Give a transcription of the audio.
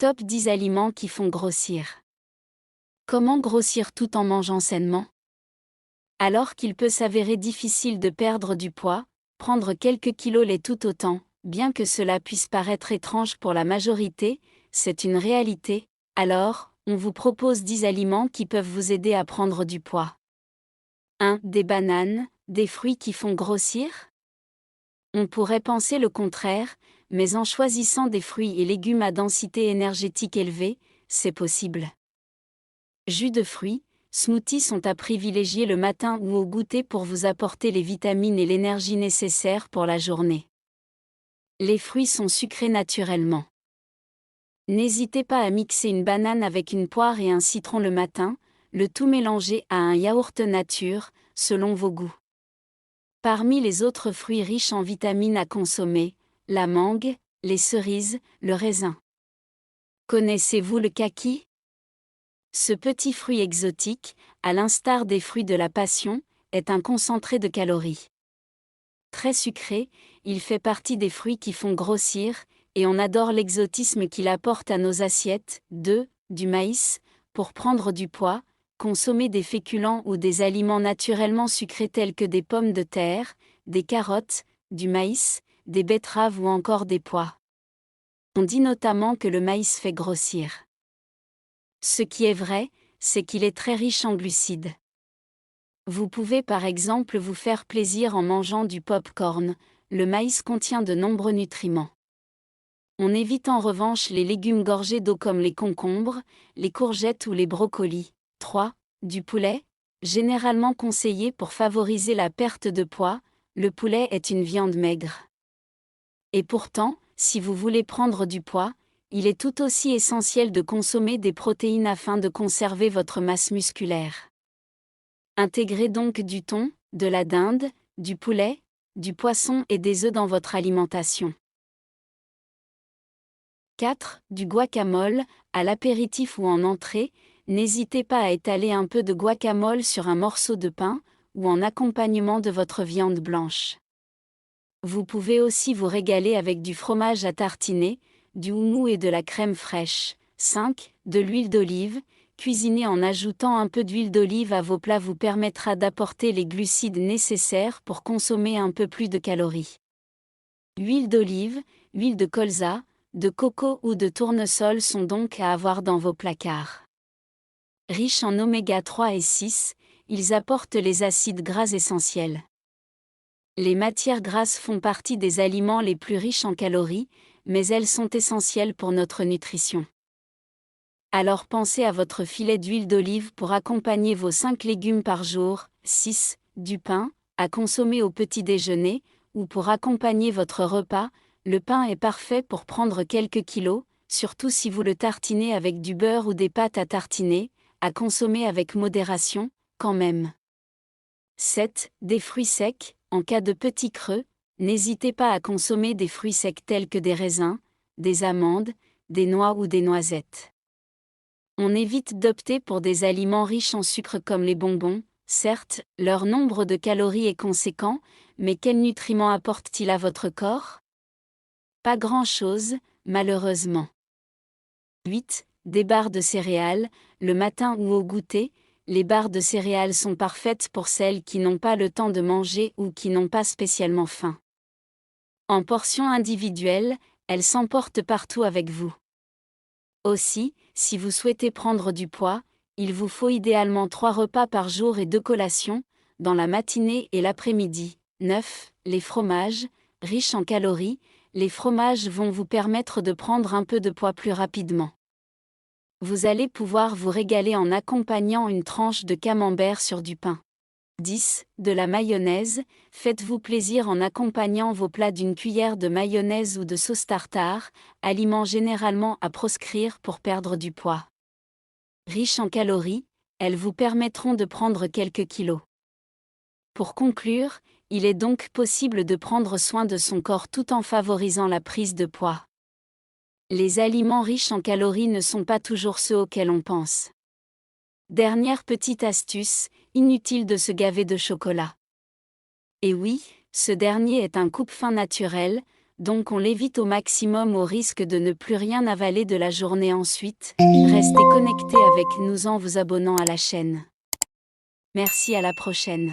Top 10 aliments qui font grossir. Comment grossir tout en mangeant sainement? Alors qu'il peut s'avérer difficile de perdre du poids, prendre quelques kilos l'est tout autant, bien que cela puisse paraître étrange pour la majorité, c'est une réalité. Alors, on vous propose 10 aliments qui peuvent vous aider à prendre du poids. 1. Des bananes, des fruits qui font grossir? On pourrait penser le contraire, mais en choisissant des fruits et légumes à densité énergétique élevée, c'est possible. Jus de fruits, smoothies sont à privilégier le matin ou au goûter pour vous apporter les vitamines et l'énergie nécessaires pour la journée. Les fruits sont sucrés naturellement. N'hésitez pas à mixer une banane avec une poire et un citron le matin, le tout mélangé à un yaourt nature, selon vos goûts. Parmi les autres fruits riches en vitamines à consommer, la mangue, les cerises, le raisin. Connaissez-vous le kaki? Ce petit fruit exotique, à l'instar des fruits de la passion, est un concentré de calories. Très sucré, il fait partie des fruits qui font grossir, et on adore l'exotisme qu'il apporte à nos assiettes. 2. Du maïs, pour prendre du poids, consommer des féculents ou des aliments naturellement sucrés tels que des pommes de terre, des carottes, du maïs, des betteraves ou encore des pois. On dit notamment que le maïs fait grossir. Ce qui est vrai, c'est qu'il est très riche en glucides. Vous pouvez par exemple vous faire plaisir en mangeant du pop-corn, le maïs contient de nombreux nutriments. On évite en revanche les légumes gorgés d'eau comme les concombres, les courgettes ou les brocolis. 3. Du poulet, généralement conseillé pour favoriser la perte de poids, le poulet est une viande maigre. Et pourtant, si vous voulez prendre du poids, il est tout aussi essentiel de consommer des protéines afin de conserver votre masse musculaire. Intégrez donc du thon, de la dinde, du poulet, du poisson et des œufs dans votre alimentation. 4. Du guacamole, à l'apéritif ou en entrée, n'hésitez pas à étaler un peu de guacamole sur un morceau de pain, ou en accompagnement de votre viande blanche. Vous pouvez aussi vous régaler avec du fromage à tartiner, du houmous et de la crème fraîche. 5. De l'huile d'olive, cuisiner en ajoutant un peu d'huile d'olive à vos plats vous permettra d'apporter les glucides nécessaires pour consommer un peu plus de calories. Huile d'olive, huile de colza, de coco ou de tournesol sont donc à avoir dans vos placards. Riches en oméga 3 et 6, ils apportent les acides gras essentiels. Les matières grasses font partie des aliments les plus riches en calories, mais elles sont essentielles pour notre nutrition. Alors pensez à votre filet d'huile d'olive pour accompagner vos 5 légumes par jour. 6. Du pain, à consommer au petit déjeuner, ou pour accompagner votre repas. Le pain est parfait pour prendre quelques kilos, surtout si vous le tartinez avec du beurre ou des pâtes à tartiner, à consommer avec modération, quand même. 7. Des fruits secs, en cas de petit creux, n'hésitez pas à consommer des fruits secs tels que des raisins, des amandes, des noix ou des noisettes. On évite d'opter pour des aliments riches en sucre comme les bonbons. Certes, leur nombre de calories est conséquent, mais quels nutriments apportent-ils à votre corps? Pas grand-chose, malheureusement. 8. Des barres de céréales, le matin ou au goûter. Les barres de céréales sont parfaites pour celles qui n'ont pas le temps de manger ou qui n'ont pas spécialement faim. En portions individuelles, elles s'emportent partout avec vous. Aussi, si vous souhaitez prendre du poids, il vous faut idéalement 3 repas par jour et 2 collations, dans la matinée et l'après-midi. 9. Les fromages, riches en calories, les fromages vont vous permettre de prendre un peu de poids plus rapidement. Vous allez pouvoir vous régaler en accompagnant une tranche de camembert sur du pain. 10. De la mayonnaise, faites-vous plaisir en accompagnant vos plats d'une cuillère de mayonnaise ou de sauce tartare, aliment généralement à proscrire pour perdre du poids. Riches en calories, elles vous permettront de prendre quelques kilos. Pour conclure, il est donc possible de prendre soin de son corps tout en favorisant la prise de poids. Les aliments riches en calories ne sont pas toujours ceux auxquels on pense. Dernière petite astuce, inutile de se gaver de chocolat. Et oui, ce dernier est un coupe-faim naturel, donc on l'évite au maximum au risque de ne plus rien avaler de la journée ensuite. Restez connectés avec nous en vous abonnant à la chaîne. Merci, à la prochaine.